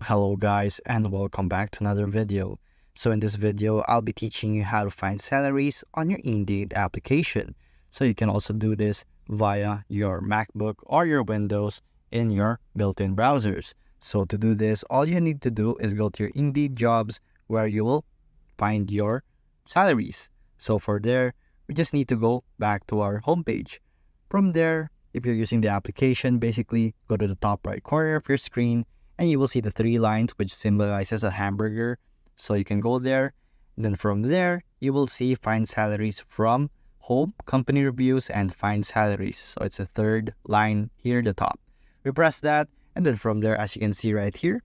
Hello guys and welcome back to another video. So in this video, I'll be teaching you how to find salaries on your Indeed application. So you can also do this via your MacBook or your Windows in your built-in browsers. So to do this, all you need to do is go to your Indeed jobs where you will find your salaries. So for there, we just need to go back to our homepage. From there, if you're using the application, basically go to the top right corner of your screen and you will see the three lines which symbolizes a hamburger. So you can go there. And then from there, you will see find salaries from home, company reviews, and find salaries. So it's a third line here at the top. We press that, and then from there, as you can see right here,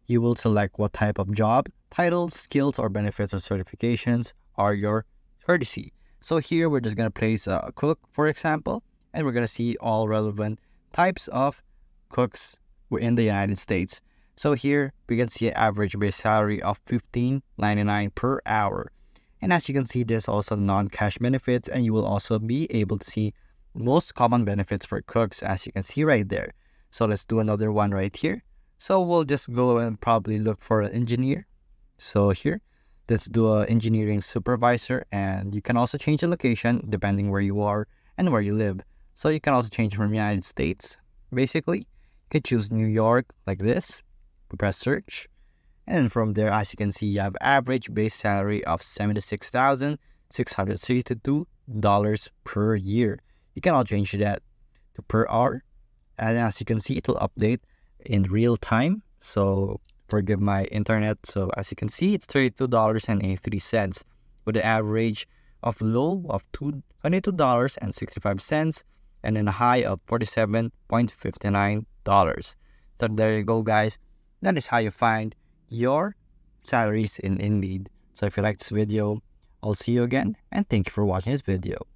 you will select what type of job, titles, skills, or benefits or certifications are your courtesy. So here we're just going to place a cook, for example, and we're going to see all relevant types of cooks in the United States. So here we can see an average base salary of $15.99 per hour. And as you can see, there's also non-cash benefits, and you will also be able to see most common benefits for cooks, as you can see right there. So let's do another one right here. So we'll just go and probably look for an engineer. So here, let's do an engineering supervisor, and you can also change the location depending where you are and where you live. So you can also change from United States. Basically, you can choose New York like this. We press search. And from there, as you can see, you have average base salary of $76,662 per year. You can all change that to per hour. And as you can see, it will update in real time. So forgive my internet. So as you can see, it's $32.83 with an average of low of $22.65 and then a high of $47.59. So there you go, guys. That is how you find your salaries in Indeed. So if you like this video, I'll see you again, and thank you for watching this video.